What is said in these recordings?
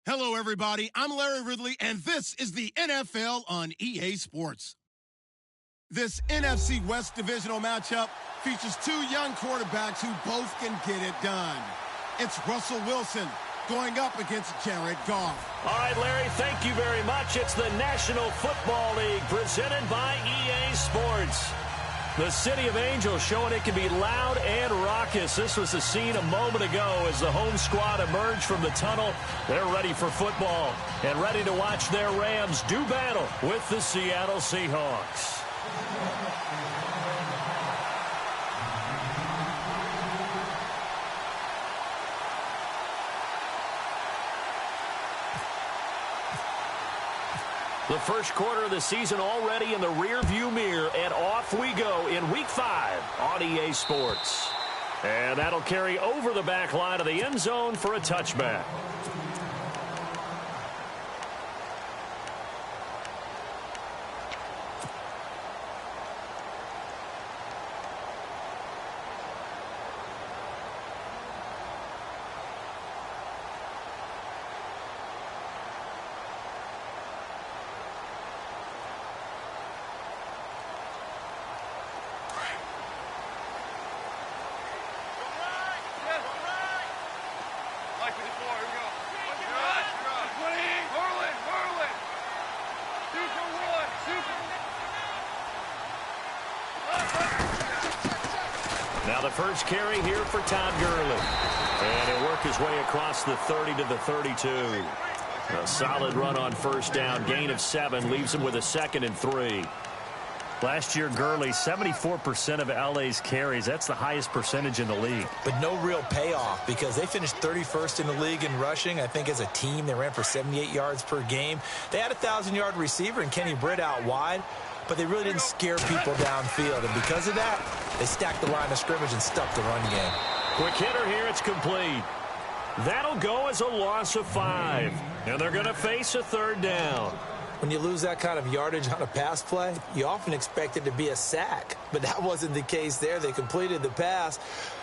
Hello, everybody. I'm Larry Ridley, and this is the NFL on EA Sports. This NFC West divisional matchup features two young quarterbacks who both can get it done. It's Russell Wilson going up against Jared Goff. All right, Larry, thank you very much. It's the National Football League presented by EA Sports. The City of Angels showing it can be loud and raucous. This was the scene a moment ago as the home squad emerged from the tunnel. They're ready for football and ready to watch their Rams do battle with the Seattle Seahawks. The first quarter of the season already in the rearview mirror, and off we go in Week 5 on EA Sports. And that'll carry over the back line of the end zone for a touchback. Now the first carry here for Todd Gurley. And he'll work his way across the 30 to the 32. A solid run on first down. Gain of 7 leaves him with a 2nd and 3. Last year, Gurley, 74% of LA's carries. That's the highest percentage in the league. But no real payoff because they finished 31st in the league in rushing. I think as a team, they ran for 78 yards per game. They had a 1,000-yard receiver and Kenny Britt out wide, but they really didn't scare people downfield. And because of that, they stacked the line of scrimmage and stuffed the run game. Quick hitter here. It's complete. That'll go as a loss of 5. And they're going to face a 3rd down. When you lose that kind of yardage on a pass play, you often expect it to be a sack. But that wasn't the case there. They completed the pass.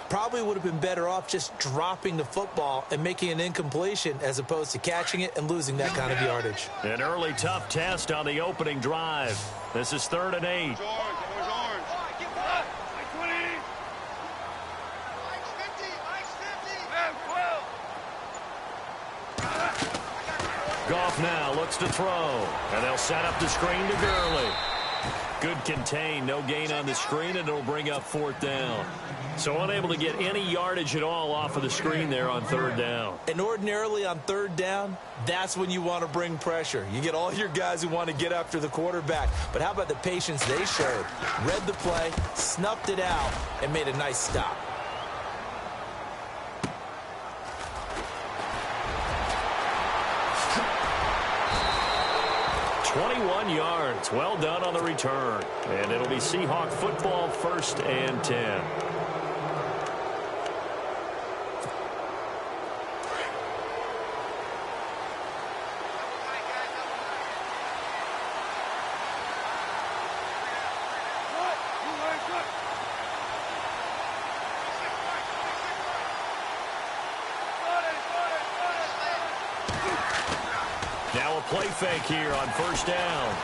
Probably would have been better off just dropping the football and making an incompletion as opposed to catching it and losing that kind of yardage. An early tough test on the opening drive. This is 3rd and 8. Goff now looks to throw, and they'll set up the screen to Gurley. Good contain, no gain on the screen, and it'll bring up 4th down. So unable to get any yardage at all off of the screen there on 3rd down. And ordinarily on 3rd down, that's when you want to bring pressure. You get all your guys who want to get after the quarterback. But how about the patience they showed? Read the play, snuffed it out, and made a nice stop. Yards. Well done on the return. And it'll be Seahawk football, 1st and 10. Now a play fake here on 1st down.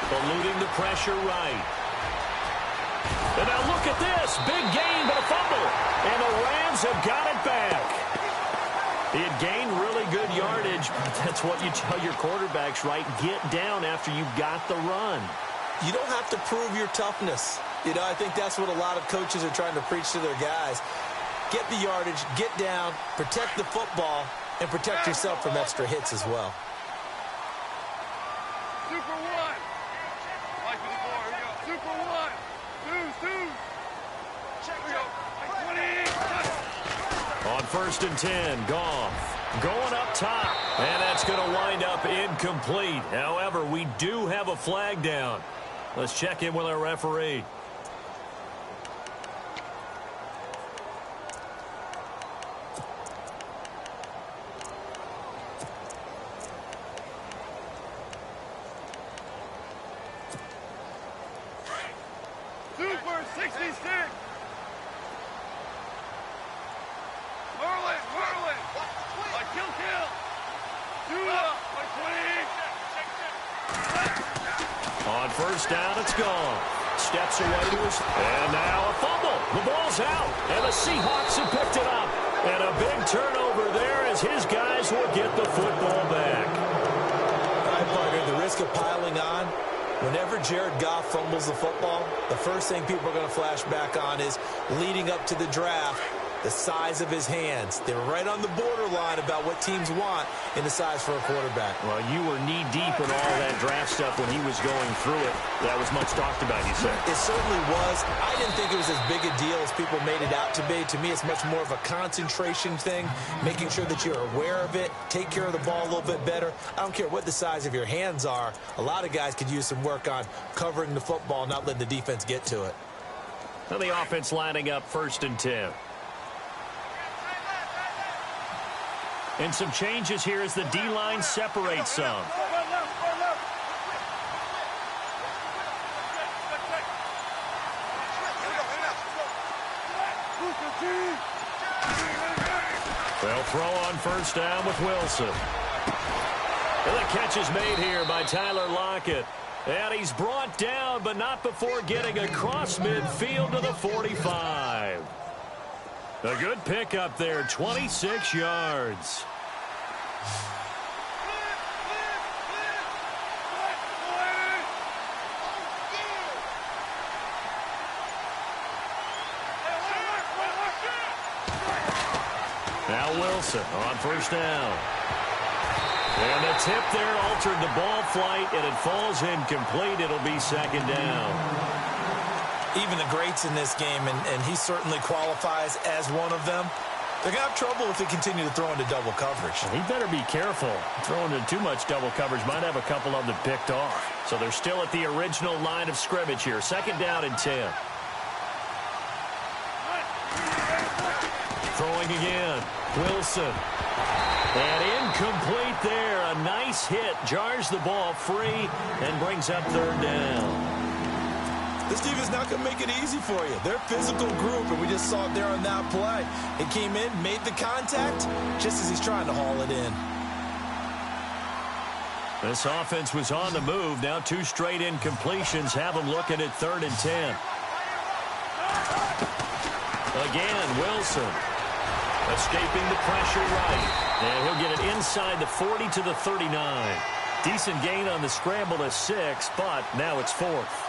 Eluding the pressure right. And now look at this. Big gain, but a fumble. And the Rams have got it back. He had gained really good yardage, but that's what you tell your quarterbacks, right? Get down after you got the run. You don't have to prove your toughness. You know, I think that's what a lot of coaches are trying to preach to their guys. Get the yardage, get down, protect the football, and protect yourself from extra hits as well. On 1st and 10, Goff going up top, and that's going to wind up incomplete. However, we do have a flag down. Let's check in with our referee. Super 66. Merlin. Kill. first down. It's gone. Steps away to his... And now a fumble. The ball's out. And the Seahawks have picked it up. And a big turnover there as his guys will get the football back. All right, partner, the risk of piling on. Whenever Jared Goff fumbles the football, the first thing people are going to flash back on is leading up to the draft, the size of his hands. They're right on the borderline about what teams want in the size for a quarterback. Well, you were knee-deep in all that draft stuff when he was going through it. That was much talked about, you said. It certainly was. I didn't think it was as big a deal as people made it out to be. To me, it's much more of a concentration thing, making sure that you're aware of it, take care of the ball a little bit better. I don't care what the size of your hands are. A lot of guys could use some work on covering the football, not letting the defense get to it. Now the offense lining up 1st and 10. And some changes here as the D-line separates some. They'll throw on 1st down with Wilson. And the catch is made here by Tyler Lockett. And he's brought down, but not before getting across midfield to the 45. A good pickup there, 26 yards. Now Wilson on 1st down. And the tip there altered the ball flight, and it falls incomplete. It'll be 2nd down. Even the greats in this game, and he certainly qualifies as one of them, they're going to have trouble if they continue to throw into double coverage. He better be careful. Throwing into too much double coverage might have a couple of them picked off. So they're still at the original line of scrimmage here. 2nd down and 10. Throwing again. Wilson. And incomplete there. A nice hit. Jars the ball free and brings up 3rd down. This defense not going to make it easy for you. They're a physical group, and we just saw it there on that play. It came in, made the contact, just as he's trying to haul it in. This offense was on the move. Now 2 straight incompletions have them looking at 3rd and 10. Again, Wilson. Escaping the pressure right. And he'll get it inside the 40 to the 39. Decent gain on the scramble to 6, but now it's 4th.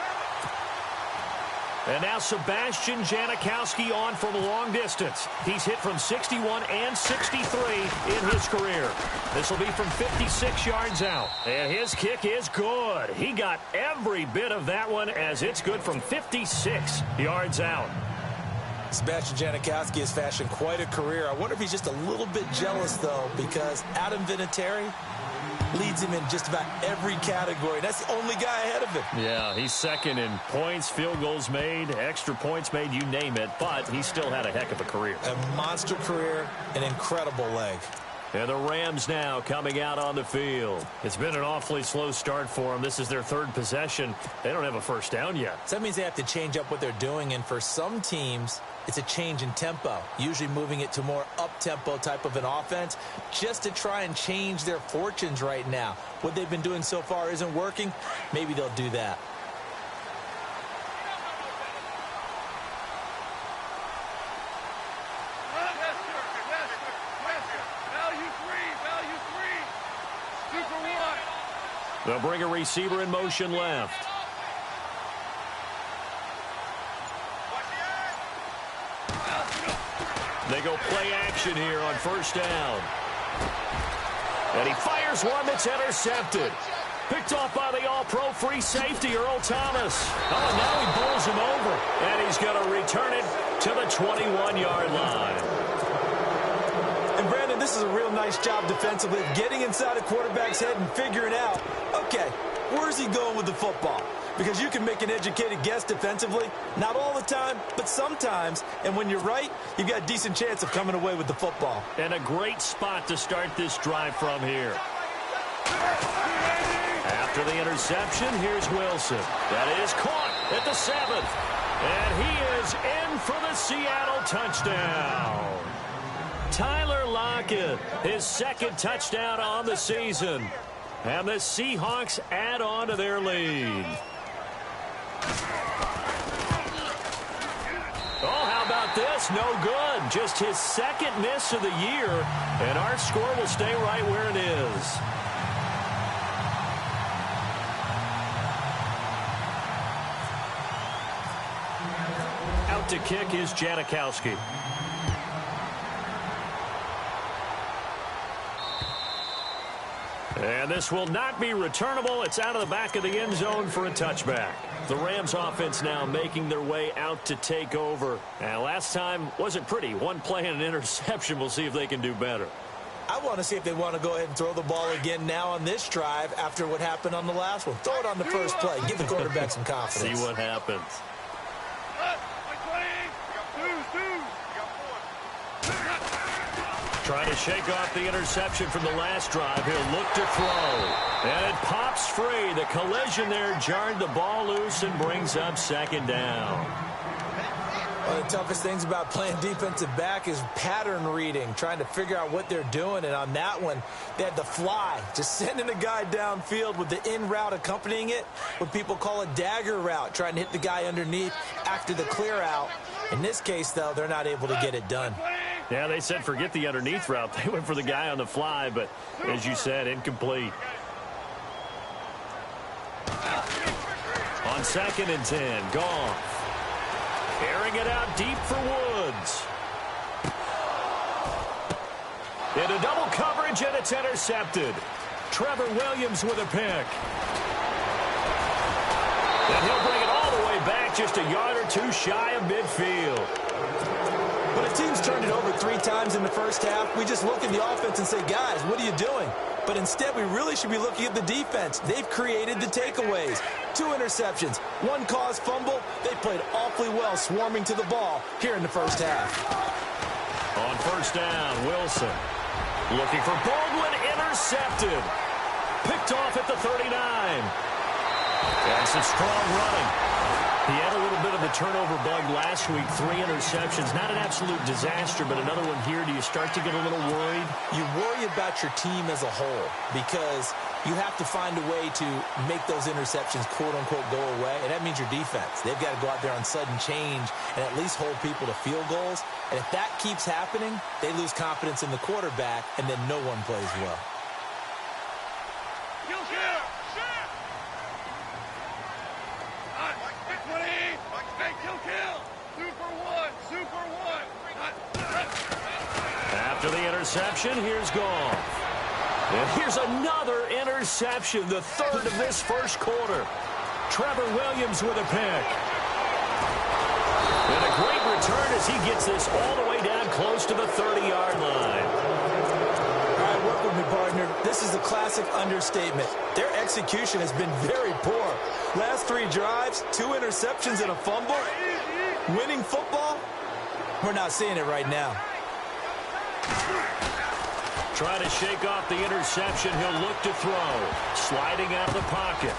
And now Sebastian Janikowski on from long distance. He's hit from 61 and 63 in his career. This will be from 56 yards out. And his kick is good. He got every bit of that one as it's good from 56 yards out. Sebastian Janikowski has fashioned quite a career. I wonder if he's just a little bit jealous, though, because Adam Vinatieri leads him in just about every category. That's the only guy ahead of him. Yeah, he's 2nd in points, field goals made, extra points made, you name it, but he still had a heck of a career. A monster career, an incredible leg. And the Rams now coming out on the field. It's been an awfully slow start for them. This is their 3rd possession. They don't have a 1st down yet. So that means they have to change up what they're doing, and for some teams, it's a change in tempo, usually moving it to more up-tempo type of an offense just to try and change their fortunes right now. What they've been doing so far isn't working. Maybe they'll do that. They'll bring a receiver in motion left. They go play action here on 1st down. And he fires one that's intercepted. Picked off by the all-pro free safety, Earl Thomas. Oh, now he bowls him over. And he's going to return it to the 21-yard line. And, Brandon, this is a real nice job defensively, getting inside a quarterback's head and figuring out, okay, where's he going with the football? Because you can make an educated guess defensively, not all the time, but sometimes. And when you're right, you've got a decent chance of coming away with the football. And a great spot to start this drive from here. After the interception, here's Wilson. That is caught at the 7th. And he is in for the Seattle touchdown. Tyler Lockett, his 2nd touchdown on the season. And the Seahawks add on to their lead. just no good. Just his second miss of the year, and our score will stay right where it is. Out to kick is Janikowski. And this will not be returnable. It's out of the back of the end zone for a touchback. The Rams offense now making their way out to take over. And last time wasn't pretty. One play and an interception. We'll see if they can do better. I want to see if they want to go ahead and throw the ball again now on this drive after what happened on the last one. Throw it on the first play. Give the quarterback some confidence. See what happens. Trying to shake off the interception from the last drive. He'll look to throw. And it pops free. The collision there jarred the ball loose and brings up second down. One of the toughest things about playing defensive back is pattern reading, trying to figure out what they're doing. And on that one, they had the fly, just sending the guy downfield with the in route accompanying it, what people call a dagger route, trying to hit the guy underneath after the clear out. In this case, though, they're not able to get it done. Yeah, they said forget the underneath route. They went for the guy on the fly, but as you said, incomplete. On 2nd and 10, Goff. Airing it out deep for Woods. Into double coverage, and it's intercepted. Trevor Williams with a pick. And he'll bring it all the way back, just a yard or two shy of midfield. When a team's turned it over 3 times in the first half, we just look at the offense and say, guys, what are you doing? But instead, we really should be looking at the defense. They've created the takeaways. 2 interceptions, 1 caused fumble. They played awfully well swarming to the ball here in the first half. On 1st down, Wilson. Looking for Baldwin, intercepted. Picked off at the 39. That's a strong running. He had a little bit of a turnover bug last week, 3 interceptions. Not an absolute disaster, but another one here. Do you start to get a little worried? You worry about your team as a whole because you have to find a way to make those interceptions, quote-unquote, go away, and that means your defense. They've got to go out there on sudden change and at least hold people to field goals. And if that keeps happening, they lose confidence in the quarterback, and then no one plays well. After the interception, here's Goff. And here's another interception, the 3rd of this first quarter. Trevor Williams with a pick. And a great return as he gets this all the way down close to the 30-yard line. All right, work with me, partner. This is a classic understatement. Their execution has been very poor. Last 3 drives, 2 interceptions and a fumble. Winning football? We're not seeing it right now. Trying to shake off the interception. He'll look to throw. Sliding out of the pocket.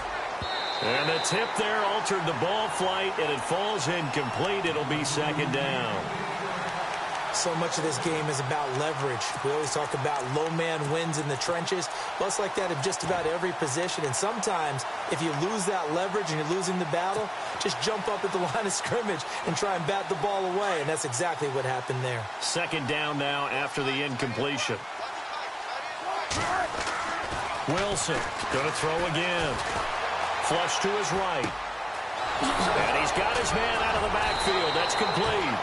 And the tip there altered the ball flight, and it falls incomplete. It'll be 2nd down. So much of this game is about leverage. We always talk about low man wins in the trenches. Well, it's like that in just about every position. And sometimes, if you lose that leverage and you're losing the battle, just jump up at the line of scrimmage and try and bat the ball away. And that's exactly what happened there. 2nd down now after the incompletion. Wilson going to throw again. Flush to his right. And he's got his man out of the backfield. That's complete.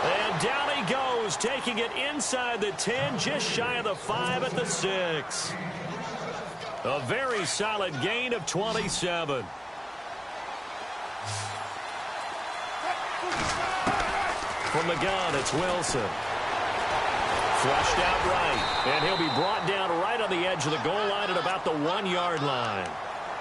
And down he goes, taking it inside the 10, just shy of the 5 at the 6. A very solid gain of 27. From the gun, it's Wilson. Flushed out right, and he'll be brought down right on the edge of the goal line at about the 1-yard line.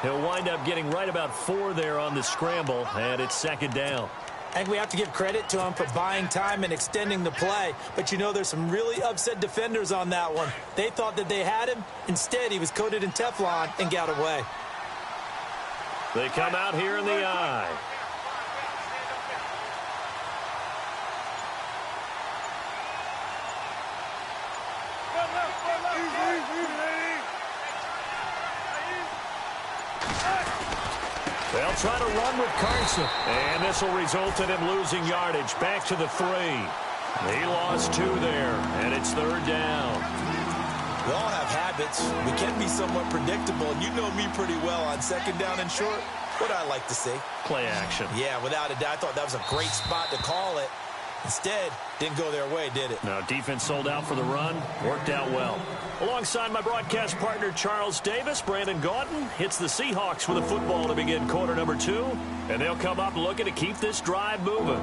He'll wind up getting right about 4 there on the scramble, and it's 2nd down. I think we have to give credit to him for buying time and extending the play. But, you know, there's some really upset defenders on that one. They thought that they had him. Instead, he was coated in Teflon and got away. They come out here in the eye. They'll try to run with Carson. And this will result in him losing yardage. Back to the 3. He lost 2 there, and it's 3rd down. We all have habits. We can be somewhat predictable, and you know me pretty well on 2nd down and short. What I like to see. Play action. Yeah, without a doubt. I thought that was a great spot to call it. Instead, didn't go their way, did it? No, defense sold out for the run. Worked out well. Alongside my broadcast partner, Charles Davis, Brandon Gaudin hits the Seahawks with a football to begin quarter number 2. And they'll come up looking to keep this drive moving.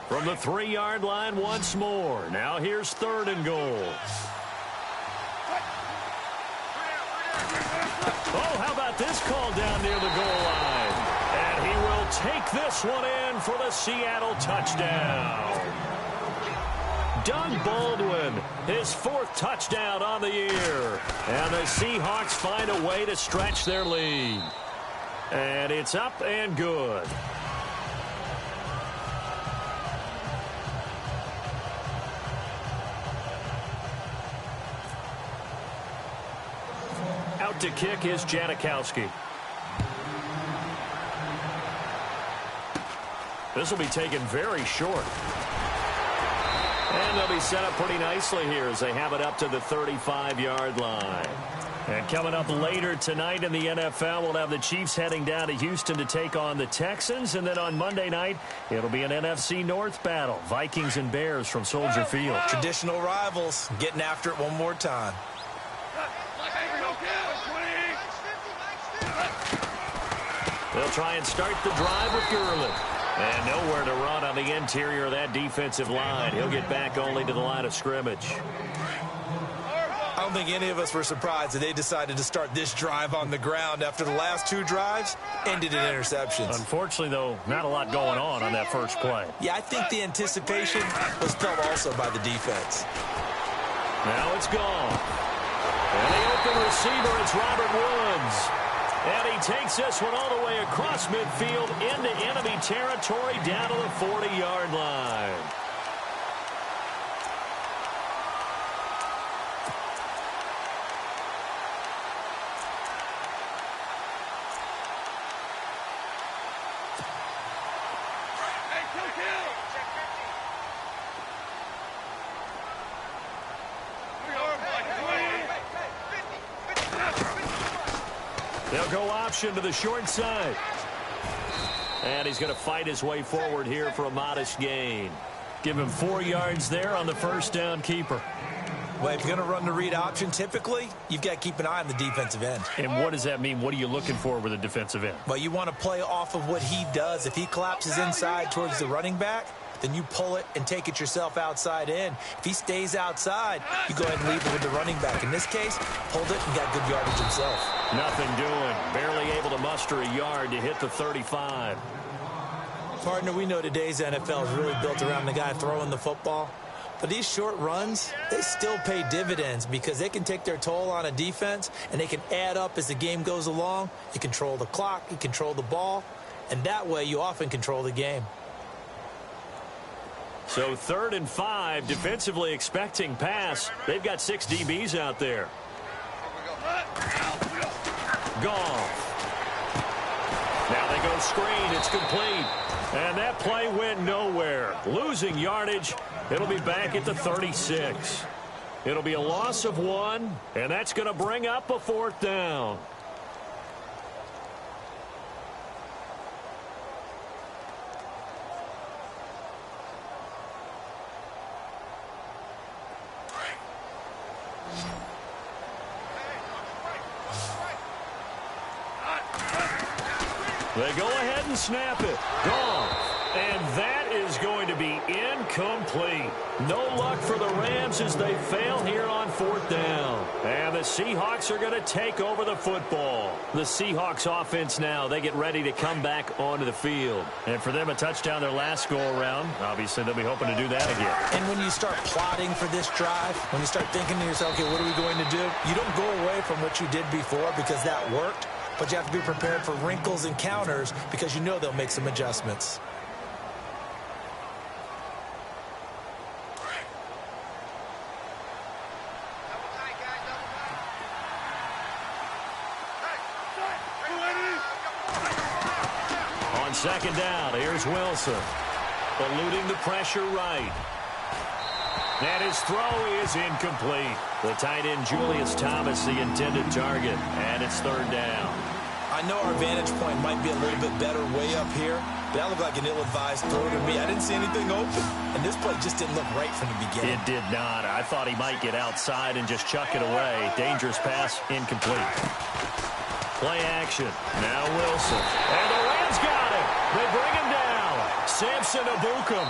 From the 3-yard line once more. Now here's 3rd and goal. Oh, how about this call down near the goal line? And he will take this one in for the Seattle touchdown. Doug Baldwin, his 4th touchdown on the year. And the Seahawks find a way to stretch their lead. And it's up and good. Out to kick is Janikowski. This will be taken very short. And they'll be set up pretty nicely here as they have it up to the 35-yard line. And coming up later tonight in the NFL, we'll have the Chiefs heading down to Houston to take on the Texans. And then on Monday night, it'll be an NFC North battle. Vikings and Bears from Soldier Field. Traditional rivals getting after it one more time. They'll try and start the drive with Gurley. And nowhere to run on the interior of that defensive line. He'll get back only to the line of scrimmage. I don't think any of us were surprised that they decided to start this drive on the ground after the last 2 drives ended in interceptions. Unfortunately, though, not a lot going on that first play. Yeah, I think the anticipation was felt also by the defense. Now it's gone. And the open receiver, it's Robert Woods. And he takes this one all the way across midfield into enemy territory down to the 40-yard line. They'll go option to the short side. And he's going to fight his way forward here for a modest gain. Give him 4 yards there on the first down keeper. Well, if you're going to run the read option, typically, you've got to keep an eye on the defensive end. And what does that mean? What are you looking for with a defensive end? Well, you want to play off of what he does. If he collapses inside towards the running back, then you pull it and take it yourself outside in. If he stays outside, you go ahead and leave it with the running back. In this case, pulled it and got good yardage himself. Nothing doing. Barely able to muster a yard to hit the 35. Partner, we know today's NFL is really built around the guy throwing the football. But these short runs, they still pay dividends because they can take their toll on a defense and they can add up as the game goes along. You control the clock, you control the ball, and that way you often control the game. So 3rd and 5, defensively expecting pass. They've got 6 DBs out there. Goff. Now they go screen. It's complete. And that play went nowhere. Losing yardage. It'll be back at the 36. It'll be a loss of 1, and that's going to bring up a 4th down. They go ahead and snap it. Gone. And that is going to be incomplete. No luck for the Rams as they fail here on 4th down. And the Seahawks are going to take over the football. The Seahawks offense now, they get ready to come back onto the field. And for them, a touchdown their last go-around. Obviously, they'll be hoping to do that again. And when you start plotting for this drive, when you start thinking to yourself, okay, what are we going to do? You don't go away from what you did before because that worked. But you have to be prepared for wrinkles and counters because you know they'll make some adjustments. second down, here's Wilson. Eluding the pressure right. And his throw is incomplete. The tight end, Julius Thomas, the intended target. And it's third down. I know our vantage point might be a little bit better way up here, but that looked like an ill-advised throw to me. I didn't see anything open, and this play just didn't look right from the beginning. It did not. I thought he might get outside and just chuck it away. Dangerous pass, incomplete. Play action. Now Wilson. And the Rams got him. They bring him down. Samson Ebukam.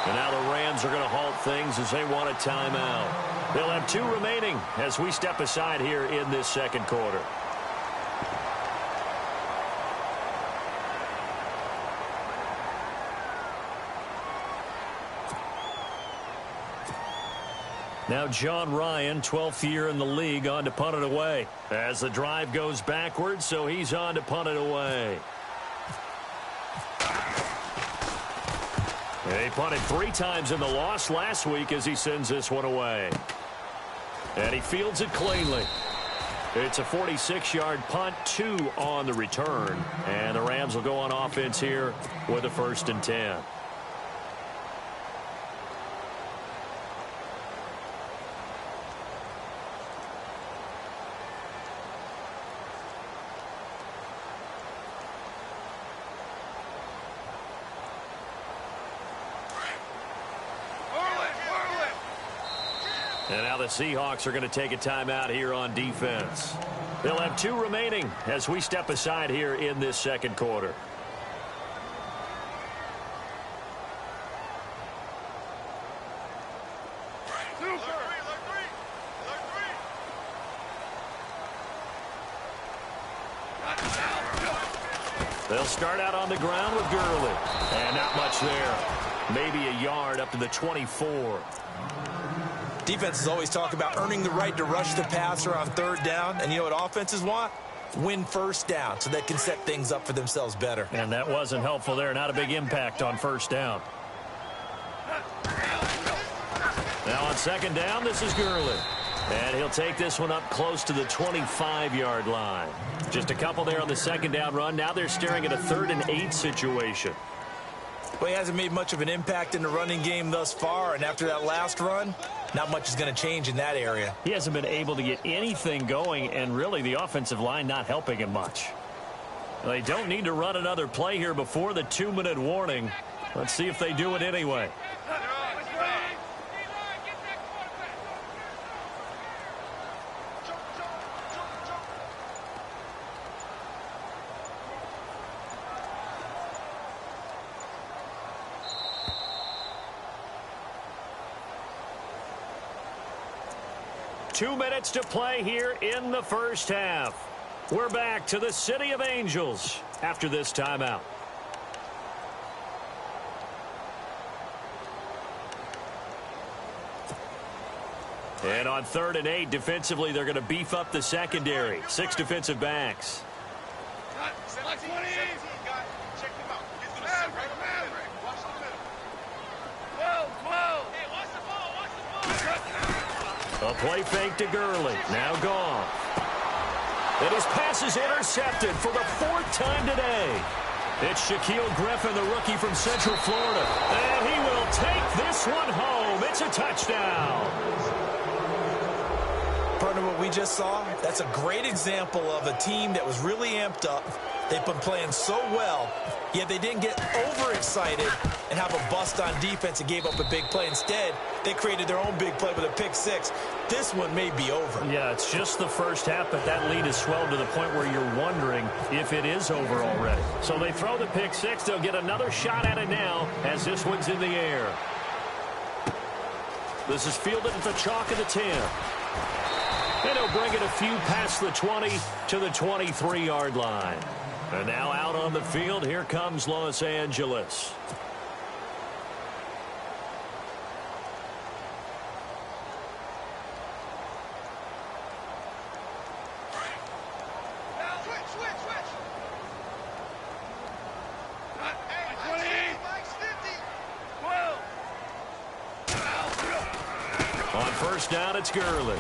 And now the Rams are going to halt things as they want a timeout. They'll have 2 remaining as we step aside here in this second quarter. Now John Ryan, 12th year in the league, on to punt it away. As the drive goes backwards, so he's on to punt it away. He punted 3 times in the loss last week as he sends this one away. And he fields it cleanly. It's a 46-yard punt, 2 on the return. And the Rams will go on offense here with a 1st and 10. And now the Seahawks are going to take a timeout here on defense. They'll have 2 remaining as we step aside here in this second quarter. They'll start out on the ground with Gurley. And not much there. Maybe a yard up to the 24. Defenses always talk about earning the right to rush the passer on 3rd down. And you know what offenses want? Win 1st down so they can set things up for themselves better. And that wasn't helpful there. Not a big impact on 1st down. Now on 2nd down, this is Gurley. And he'll take this one up close to the 25-yard line. Just a couple there on the 2nd down run. Now they're staring at a 3rd and 8 situation. Well, he hasn't made much of an impact in the running game thus far, and after that last run, not much is going to change in that area. He hasn't been able to get anything going, and really the offensive line not helping him much. They don't need to run another play here before the 2-minute warning. Let's see if they do it anyway. 2 minutes to play here in the 1st half. We're back to the City of Angels after this timeout. And on 3rd and 8, defensively, they're going to beef up the secondary. 6 defensive backs. A play fake to Gurley. Now gone. And his pass is intercepted for the 4th time today. It's Shaquille Griffin, the rookie from Central Florida. And he will take this one home. It's a touchdown. Partner, what we just saw, that's a great example of a team that was really amped up. They've been playing so well, yet they didn't get overexcited and have a bust on defense and gave up a big play. Instead, they created their own big play with a pick 6. This one may be over. Yeah, it's just the 1st half, but that lead has swelled to the point where you're wondering if it is over already. So they throw the pick 6. They'll get another shot at it now as this one's in the air. This is fielded at the chalk of the 10. And he'll bring it a few past the 20 to the 23-yard line. And now out on the field, here comes Los Angeles. On 1st down, it's Gurley.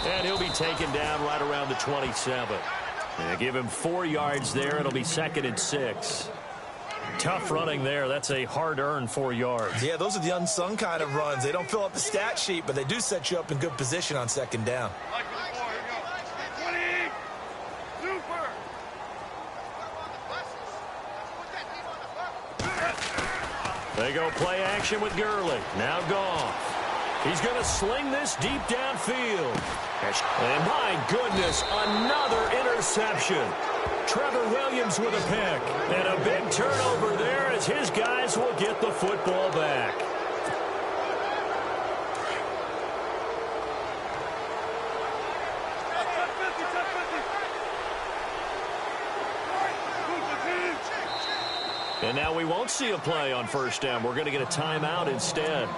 And he'll be taken down right around the 27. And give him 4 yards there. It'll be 2nd and 6. tough running there. That's a hard-earned 4 yards. Yeah, those are the unsung kind of runs. They don't fill up the stat sheet, but they do set you up in good position on second down. They go play action with Gurley. Now Goff. He's going to sling this deep downfield. And my goodness, another interception. Trevor Williams with a pick. And a big turnover there as his guys will get the football back. And now we won't see a play on first down. We're going to get a timeout instead,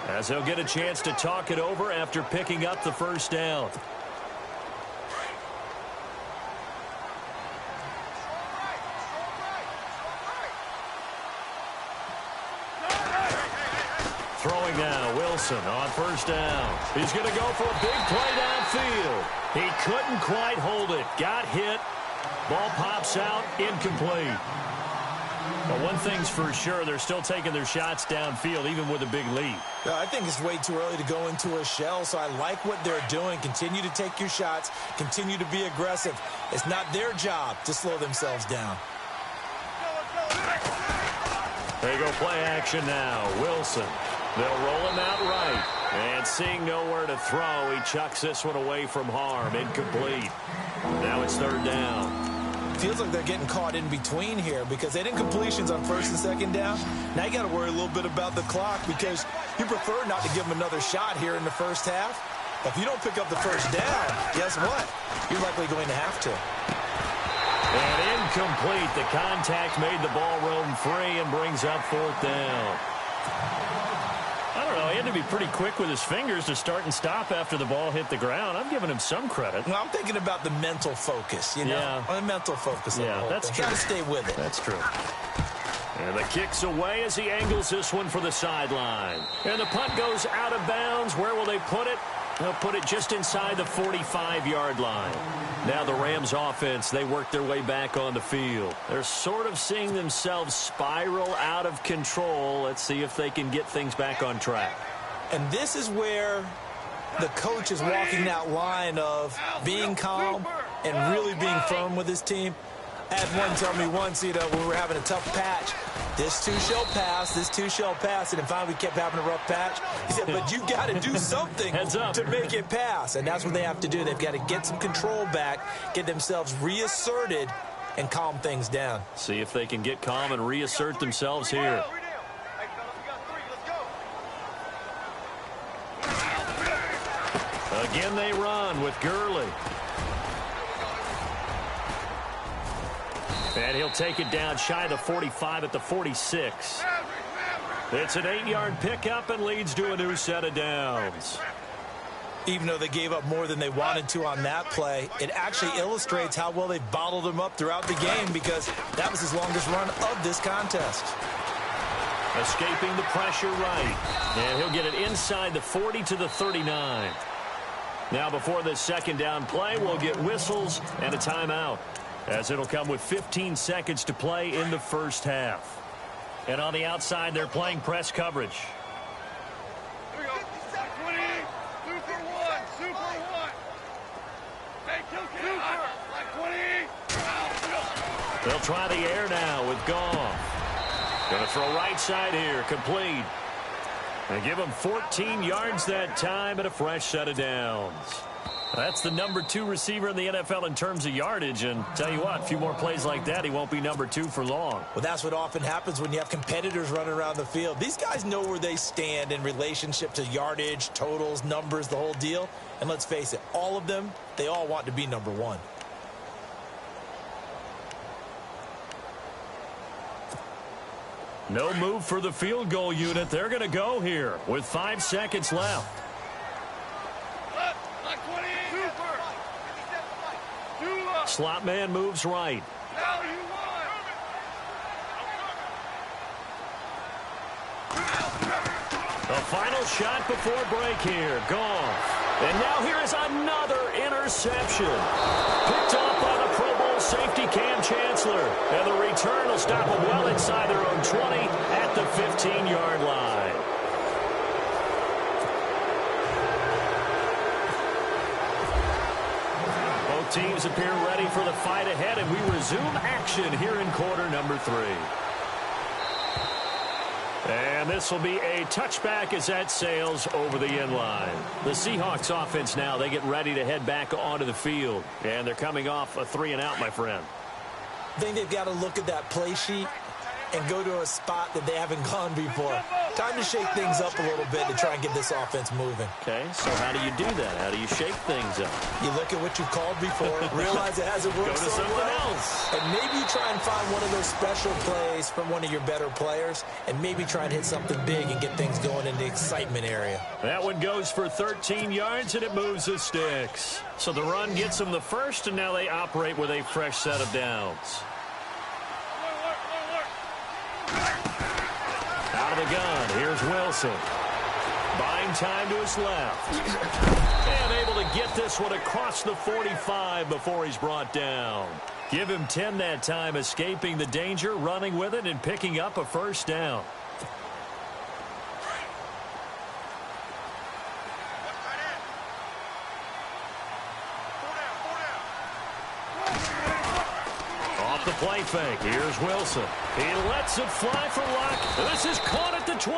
as they'll get a chance to talk it over after picking up the first down. Throwing now, Wilson on first down. He's going to go for a big play downfield. He couldn't quite hold it. Got hit. Ball pops out, incomplete. But one thing's for sure, they're still taking their shots downfield, even with a big lead. I think it's way too early to go into a shell, so I like what they're doing. Continue to take your shots. Continue to be aggressive. It's not their job to slow themselves down. They go play action now. Wilson. They'll roll him out right. And seeing nowhere to throw, he chucks this one away from harm. Incomplete. Now it's third down. Feels like they're getting caught in between here because they didn't completions on first and second down. Now you got to worry a little bit about the clock because you prefer not to give them another shot here in the first half. If you don't pick up the first down, guess what? You're likely going to have to. And incomplete. The contact made the ball roam free and brings up fourth down. I don't know. He had to be pretty quick with his fingers to start and stop after the ball hit the ground. I'm giving him some credit. Well, I'm thinking about the mental focus, you know? Yeah. The mental focus. Yeah, that's true. Got to stay with it. That's true. And the kick's away as he angles this one for the sideline. And the punt goes out of bounds. Where will they put it? They'll put it just inside the 45-yard line. Now the Rams offense, they work their way back on the field. They're sort of seeing themselves spiral out of control. Let's see if they can get things back on track. And this is where the coach is walking that line of being calm and really being firm with his team. I had one tell me once, you know, when we were having a tough patch, this too shall pass, this too shall pass. And then finally we kept having a rough patch. He said, but you got to do something to make it pass. And that's what they have to do. They've got to get some control back, get themselves reasserted, and calm things down. See if they can get calm and reassert themselves here. Again they run with Gurley. And he'll take it down shy of the 45 at the 46. It's an 8-yard pickup and leads to a new set of downs. Even though they gave up more than they wanted to on that play, it actually illustrates how well they've bottled him up throughout the game because that was his longest run of this contest. Escaping the pressure right. And he'll get it inside the 40 to the 39. Now before this second down play, we'll get whistles and a timeout, as it'll come with 15 seconds to play in the first half. And on the outside, they're playing press coverage. Here we go. 20. Super one. Super one. Hey, super. Like 20. They'll try the air now with Goff. Going to throw right side here. Complete. And give him 14 yards that time and a fresh set of downs. That's the number 2 receiver in the NFL in terms of yardage. And tell you what, a few more plays like that, he won't be number 2 for long. Well, that's what often happens when you have competitors running around the field. These guys know where they stand in relationship to yardage, totals, numbers, the whole deal. And let's face it, all of them, they all want to be number 1. No move for the field goal unit. They're going to go here with 5 seconds left. Slot man moves right. The final shot before break here. Goff. And now here is another interception. Picked off by the Pro Bowl safety, Cam Chancellor. And the return will stop them well inside their own 20 at the 15-yard line. Both teams appear ready for the fight ahead, and we resume action here in quarter number 3. And this will be a touchback as that sails over the end line. The Seahawks offense now, they get ready to head back onto the field. And they're coming off a 3-and-out, my friend. I think they've got to look at that play sheet and go to a spot that they haven't gone before. Time to shake things up a little bit to try and get this offense moving. Okay, so how do you do that? How do you shake things up? You look at what you've called before, realize it hasn't worked so well, and maybe you try and find one of those special plays from one of your better players, and maybe try and hit something big and get things going in the excitement area. That one goes for 13 yards, and it moves the sticks. So the run gets them the first, and now they operate with a fresh set of downs. Out of the gun, here's Wilson. Buying time to his left. And able to get this one across the 45 before he's brought down. Give him 10 that time, escaping the danger, running with it, and picking up a first down. Off the play fake, here's Wilson. He lets it fly for luck. This is caught at the 20.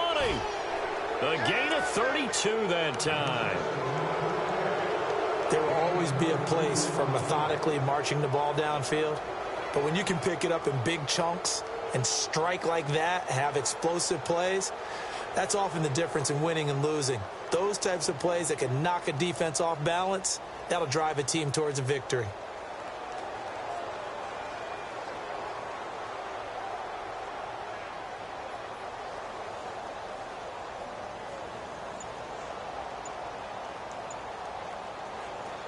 A gain of 32 that time. There will always be a place for methodically marching the ball downfield. But when you can pick it up in big chunks and strike like that, have explosive plays, that's often the difference in winning and losing. Those types of plays that can knock a defense off balance, that'll drive a team towards a victory.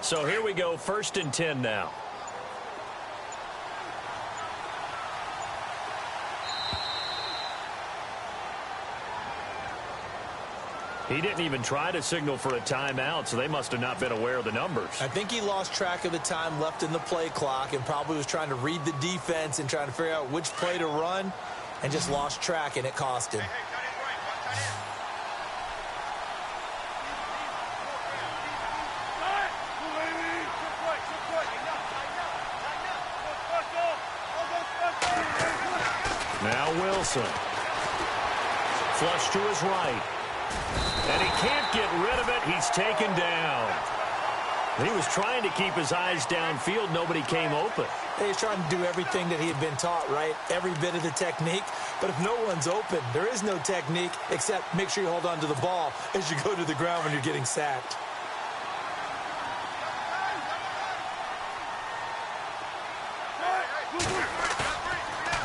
So here we go, 1st and 10 now. He didn't even try to signal for a timeout, so they must have not been aware of the numbers. I think he lost track of the time left in the play clock and probably was trying to read the defense and trying to figure out which play to run and just lost track, and it cost him. Now Wilson. Flush to his right. And he can't get rid of it. He's taken down. He was trying to keep his eyes downfield. Nobody came open. He's trying to do everything that he had been taught, right? Every bit of the technique. But if no one's open, there is no technique except make sure you hold on to the ball as you go to the ground when you're getting sacked.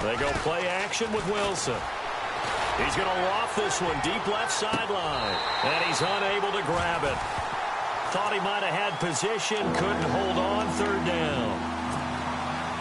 They go play action with Wilson. He's going to loft this one deep left sideline. And he's unable to grab it. Thought he might have had position, couldn't hold on, 3rd down.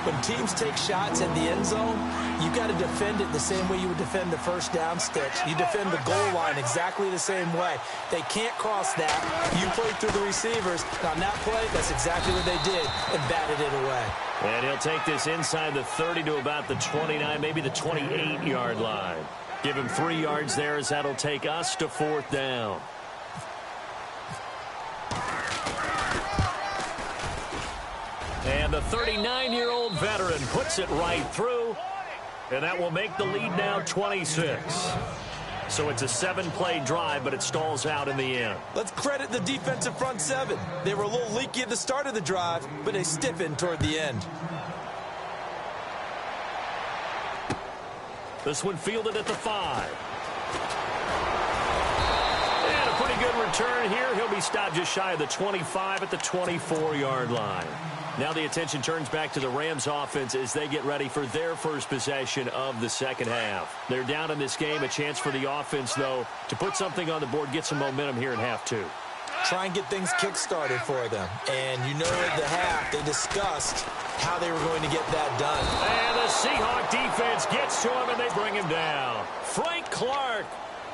When teams take shots at the end zone, you've got to defend it the same way you would defend the first down stitch. You defend the goal line exactly the same way. They can't cross that. You play through the receivers. And on that play, that's exactly what they did and batted it away. And he'll take this inside the 30 to about the 29, maybe the 28-yard line. Give him 3 yards there as that'll take us to 4th down. And the 39-year-old veteran puts it right through, and that will make the lead now 26. So it's a 7-play drive, but it stalls out in the end. Let's credit the defensive front 7. They were a little leaky at the start of the drive, but they stiffened toward the end. This one fielded at the 5. And a pretty good return here. He'll be stopped just shy of the 25 at the 24-yard line. Now the attention turns back to the Rams offense as they get ready for their first possession of the second half. They're down in this game. A chance for the offense, though, to put something on the board, get some momentum here in half 2. Try and get things kick-started for them. And you know at the half, they discussed how they were going to get that done. And the Seahawk defense gets to him, and they bring him down. Frank Clark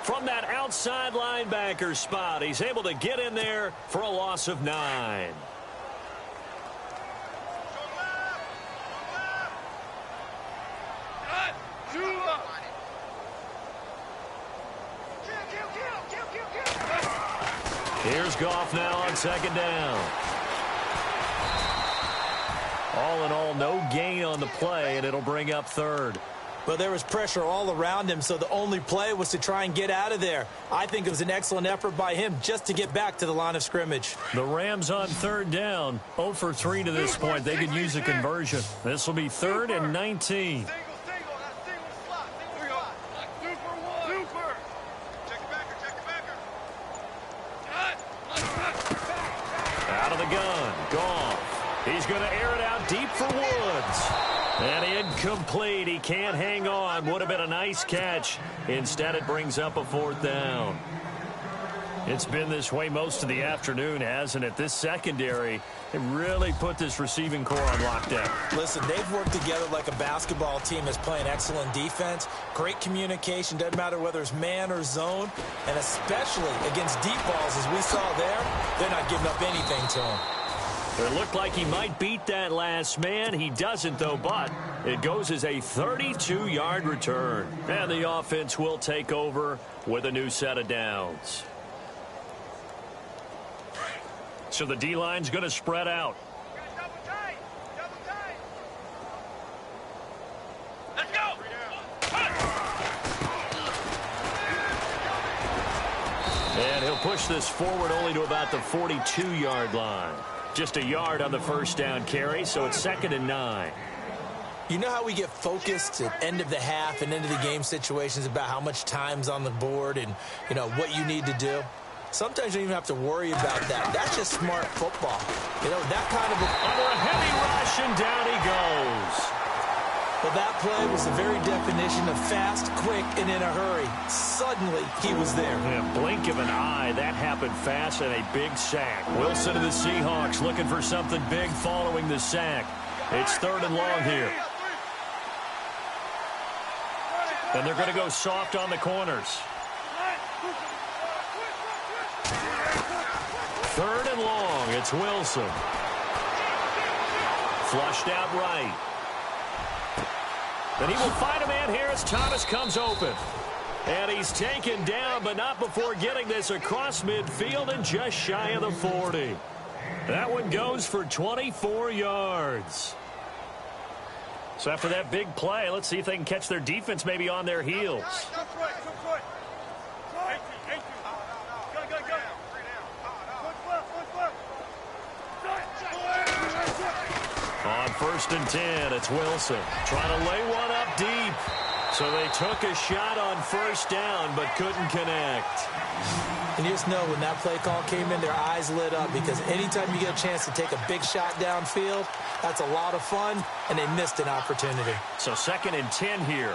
from that outside linebacker spot. He's able to get in there for a loss of 9. Here's Goff now on second down. All in all, no gain on the play, and it'll bring up third. But there was pressure all around him, so the only play was to try and get out of there. I think it was an excellent effort by him just to get back to the line of scrimmage. The Rams on third down, 0 for 3 to this point. They could use a conversion. This will be 3rd and 19. Out of the gun, Goff. He's going to air it out deep for Woods. And incomplete. He can't hang on. Would have been a nice catch. Instead, it brings up a 4th down. It's been this way most of the afternoon, hasn't it? This secondary, it really put this receiving core on lockdown. Listen, they've worked together like a basketball team that's playing excellent defense. Great communication. Doesn't matter whether it's man or zone. And especially against deep balls, as we saw there, they're not giving up anything to him. It looked like he might beat that last man. He doesn't, though, but it goes as a 32-yard return. And the offense will take over with a new set of downs. So the D-line's going to spread out. Let's go. And he'll push this forward only to about the 42-yard line. Just a yard on the first down carry, so it's 2nd and 9. You know how we get focused at end of the half and end of the game situations about how much time's on the board and, you know, what you need to do? Sometimes you don't even have to worry about that. That's just smart football. You know, that kind of under a heavy rush, and down he goes. Well, that play was the very definition of fast, quick, and in a hurry. Suddenly, he was there. In a blink of an eye, that happened fast, and a big sack. Wilson of the Seahawks looking for something big following the sack. It's 3rd and long here. And they're going to go soft on the corners. 3rd and long. It's Wilson. Flushed out right. And he will find a man here as Thomas comes open. And he's taken down, but not before getting this across midfield and just shy of the 40. That one goes for 24 yards. So after that big play, let's see if they can catch their defense maybe on their heels. On 1st and 10, it's Wilson trying to lay one up deep. So they took a shot on 1st down, but couldn't connect. And you just know when that play call came in, their eyes lit up, because anytime you get a chance to take a big shot downfield, that's a lot of fun, and they missed an opportunity. So 2nd and 10 here.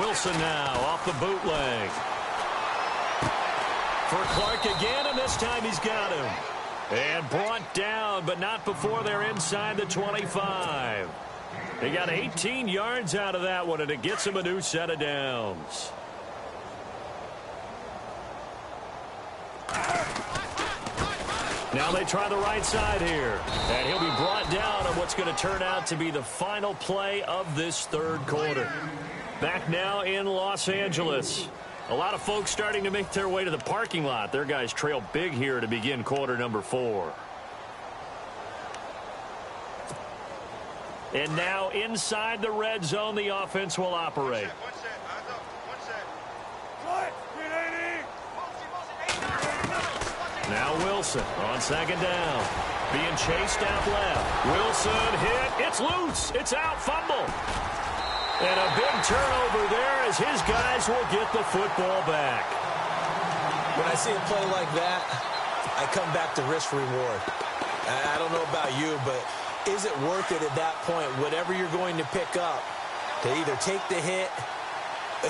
Wilson now off the bootleg. For Clark again, and this time he's got him. And brought down, but not before they're inside the 25. They got 18 yards out of that one, and it gets him a new set of downs. Now they try the right side here. And he'll be brought down on what's going to turn out to be the final play of this 3rd quarter. Back now in Los Angeles. A lot of folks starting to make their way to the parking lot. Their guys trail big here to begin quarter number 4. And now inside the red zone, the offense will operate. Now Wilson on 2nd down. Being chased out left. Wilson hit. It's loose. It's out. Fumble. And a big turnover there as his guys will get the football back. When I see a play like that, I come back to risk-reward. I don't know about you, but is it worth it at that point, whatever you're going to pick up, to either take the hit,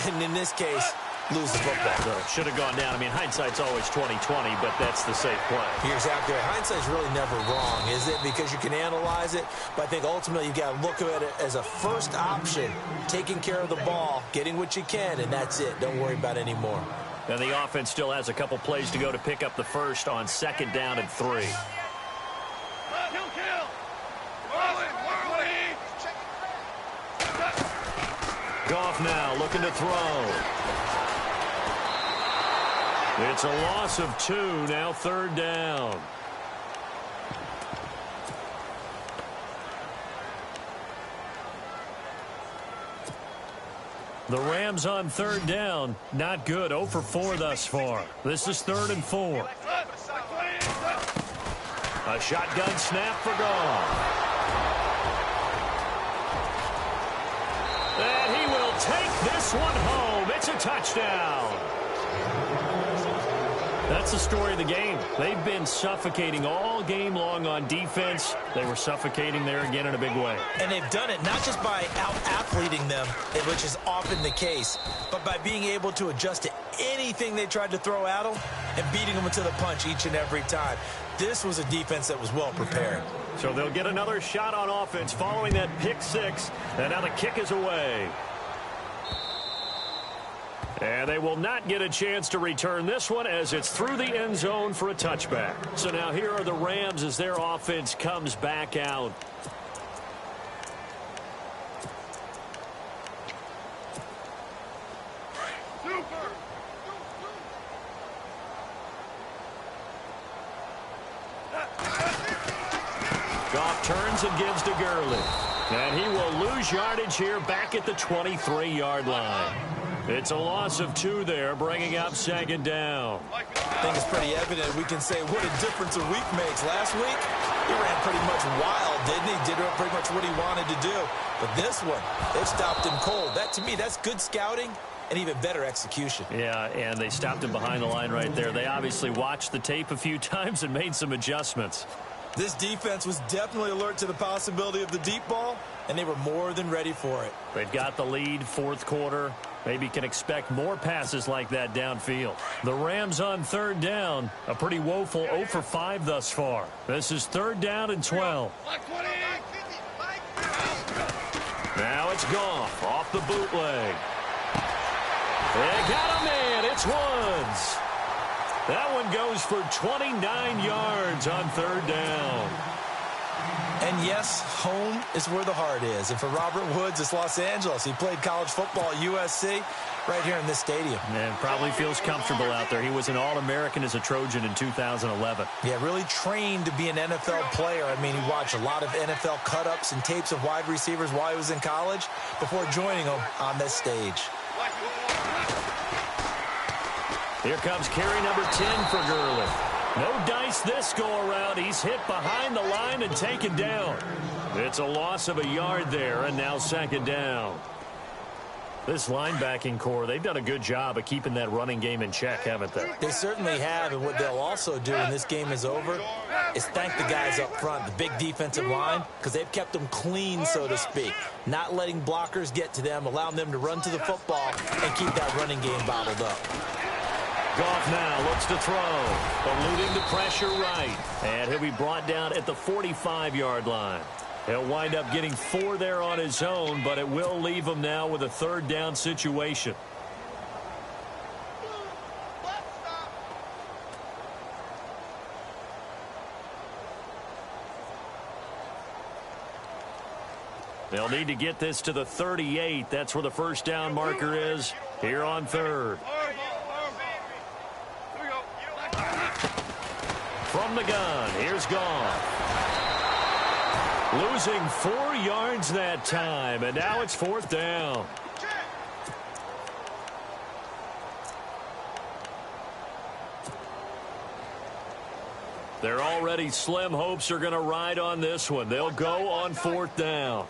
and in this case, lose the football? Should have gone down. I mean, hindsight's always 20/20, but that's the safe play. You're exactly right. Hindsight's really never wrong, is it? Because you can analyze it, but I think ultimately you've got to look at it as a first option, taking care of the ball, getting what you can, and that's it. Don't worry about any more. And the offense still has a couple plays to go to pick up the first on 2nd down and 3. Goff now looking to throw. It's a loss of 2, now 3rd down. The Rams on 3rd down. Not good. 0 for 4 thus far. This is 3rd and 4. A shotgun snap for Goff. And he will take this one home. It's a touchdown. That's the story of the game. They've been suffocating all game long on defense. They were suffocating there again in a big way. And they've done it not just by out-athleting them, which is often the case, but by being able to adjust to anything they tried to throw at them and beating them to the punch each and every time. This was a defense that was well prepared. So they'll get another shot on offense following that pick 6. And now the kick is away. And they will not get a chance to return this one as it's through the end zone for a touchback. So now here are the Rams as their offense comes back out. Goff turns and gives to Gurley. And he will lose yardage here back at the 23-yard line. It's a loss of 2 there, bringing up 2nd down. I think it's pretty evident. We can say what a difference a week makes. Last week, he ran pretty much wild, didn't he? Did pretty much what he wanted to do. But this one, they stopped him cold. That, to me, that's good scouting and even better execution. Yeah, and they stopped him behind the line right there. They obviously watched the tape a few times and made some adjustments. This defense was definitely alert to the possibility of the deep ball, and they were more than ready for it. They've got the lead, 4th quarter. Maybe can expect more passes like that downfield. The Rams on 3rd down. A pretty woeful 0 for 5 thus far. This is 3rd down and 12. Now it's Goff off the bootleg. They got a man. It's Woods. That one goes for 29 yards on 3rd down. And yes, home is where the heart is. And for Robert Woods, it's Los Angeles. He played college football at USC right here in this stadium. And probably feels comfortable out there. He was an All-American as a Trojan in 2011. Yeah, really trained to be an NFL player. I mean, he watched a lot of NFL cut-ups and tapes of wide receivers while he was in college before joining them on this stage. Here comes carry number 10 for Gurley. No dice this go-around. He's hit behind the line and taken down. It's a loss of a yard there, and now 2nd down. This linebacking core, they've done a good job of keeping that running game in check, haven't they? They certainly have, and what they'll also do when this game is over is thank the guys up front, the big defensive line, because they've kept them clean, so to speak. Not letting blockers get to them, allowing them to run to the football and keep that running game bottled up. Goff now looks to throw, eluding the pressure right. And he'll be brought down at the 45-yard line. He'll wind up getting 4 there on his own, but it will leave him now with a 3rd down situation. They'll need to get this to the 38. That's where the 1st down marker is here on 3rd. From the gun, here's Goff. Losing 4 yards that time, and now it's 4th down. Their already slim hopes are going to ride on this one. They'll go on 4th down.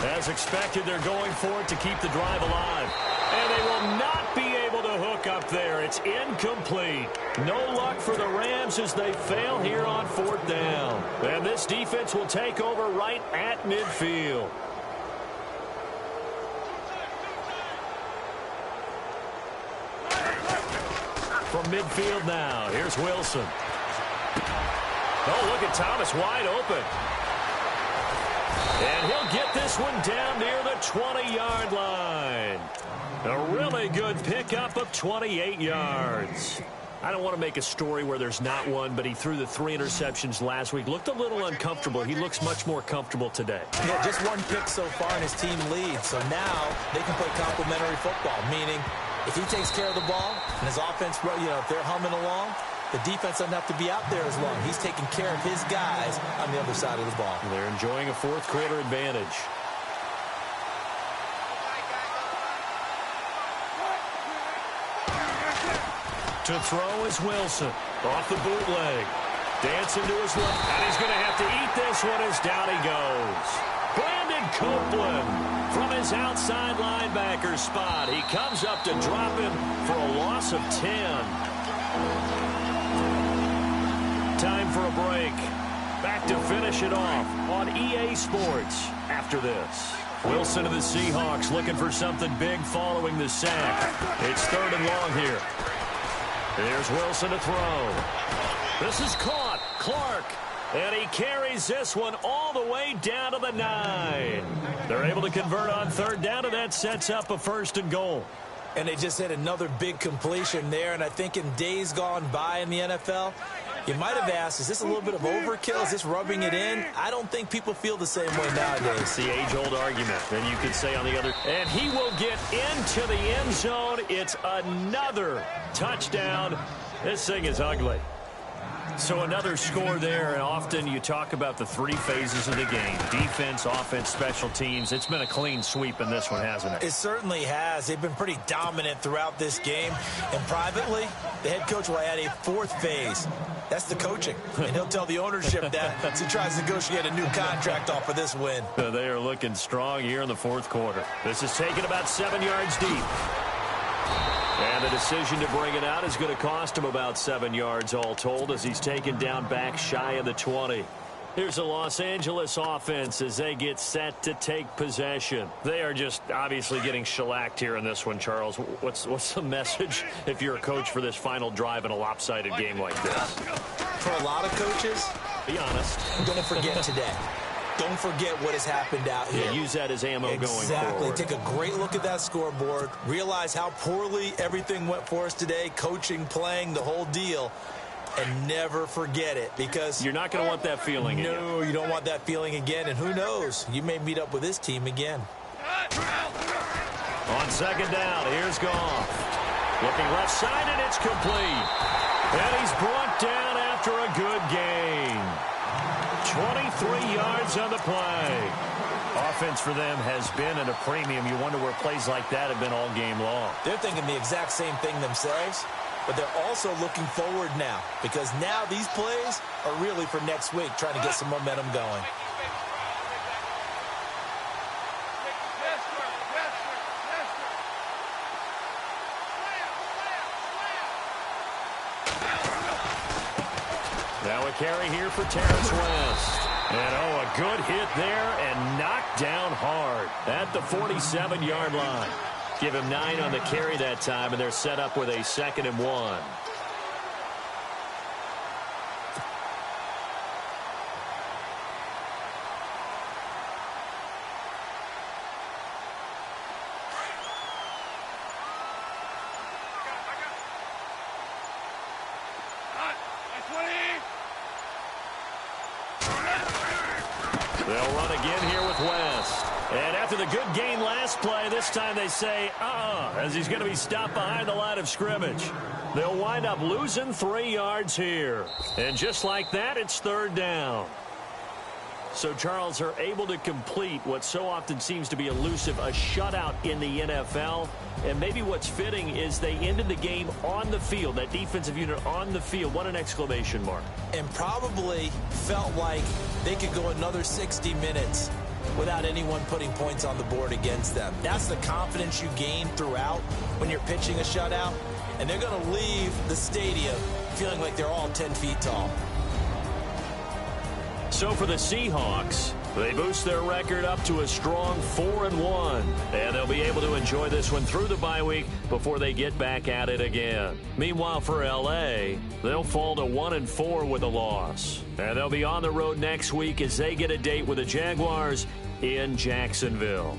As expected, they're going for it to keep the drive alive. And they will not be able to hook up there. It's incomplete. No luck for the Rams as they fail here on 4th down. And this defense will take over right at midfield. From midfield now, here's Wilson. Oh, look at Thomas wide open. And he'll get this one down near the 20-yard line. A really good pickup of 28 yards. I don't want to make a story where there's not one, but he threw the 3 interceptions last week. Looked a little uncomfortable. He looks much more comfortable today. Yeah, just 1 pick so far and his team leads. So now they can play complementary football, meaning if he takes care of the ball and his offense, if they're humming along, the defense doesn't have to be out there as long. He's taking care of his guys on the other side of the ball. They're enjoying a 4th quarter advantage. To throw is Wilson. Off the bootleg. Dancing to his left. And he's going to have to eat this one as down he goes. Brandon Copeland from his outside linebacker spot. He comes up to drop him for a loss of 10. Time for a break. Back to finish it off on EA Sports after this. Wilson of the Seahawks looking for something big following the sack. It's 3rd and long here. Here's Wilson to throw. This is caught. Clark. And he carries this one all the way down to the 9. They're able to convert on 3rd down, and that sets up a 1st and goal. And they just had another big completion there. And I think in days gone by in the NFL, you might have asked, is this a little bit of overkill? Is this rubbing it in? I don't think people feel the same way nowadays. It's the age-old argument. Then you could say on the other. And he will get into the end zone. It's another touchdown. This thing is ugly. So another score there, and often you talk about the 3 phases of the game. Defense, offense, special teams. It's been a clean sweep in this one, hasn't it? It certainly has. They've been pretty dominant throughout this game. And privately, the head coach will add a 4th phase. That's the coaching. And he'll tell the ownership that as he tries to negotiate a new contract off of this win. They are looking strong here in the 4th quarter. This is taken about 7 yards deep. And the decision to bring it out is going to cost him about 7 yards all told as he's taken down back shy of the 20. Here's the Los Angeles offense as they get set to take possession. They are just obviously getting shellacked here in this one, Charles. What's the message if you're a coach for this final drive in a lopsided game like this? For a lot of coaches, be honest. Don't forget today. Don't forget what has happened out here. Yeah, use that as ammo going forward. Exactly. Take a great look at that scoreboard. Realize how poorly everything went for us today. Coaching, playing, the whole deal. And never forget it, because you're not going to want that feeling again. No, you don't want that feeling again. And who knows? You may meet up with this team again. On 2nd down, here's Goff. Looking left side, and it's complete. And he's brought down after a good gain. 23 yards on the play. Offense for them has been at a premium. You wonder where plays like that have been all game long. They're thinking the exact same thing themselves, but they're also looking forward now, because now these plays are really for next week, trying to get some momentum going. Now a carry here for Terrence West. And, a good hit there and knocked down hard at the 47-yard line. Give him 9 on the carry that time, and they're set up with a 2nd and 1. They'll run again here with West. And after the good gain last play, this time they say, as he's going to be stopped behind the line of scrimmage. They'll wind up losing 3 yards here. And just like that, it's 3rd down. So, Charles, are able to complete what so often seems to be elusive, a shutout in the NFL. And maybe what's fitting is they ended the game on the field, that defensive unit on the field. What an exclamation mark. And probably felt like they could go another 60 minutes without anyone putting points on the board against them. That's the confidence you gain throughout when you're pitching a shutout. And they're going to leave the stadium feeling like they're all 10 feet tall. So for the Seahawks, they boost their record up to a strong 4-1. And they'll be able to enjoy this one through the bye week before they get back at it again. Meanwhile, for L.A., they'll fall to 1-4 with a loss. And they'll be on the road next week as they get a date with the Jaguars in Jacksonville.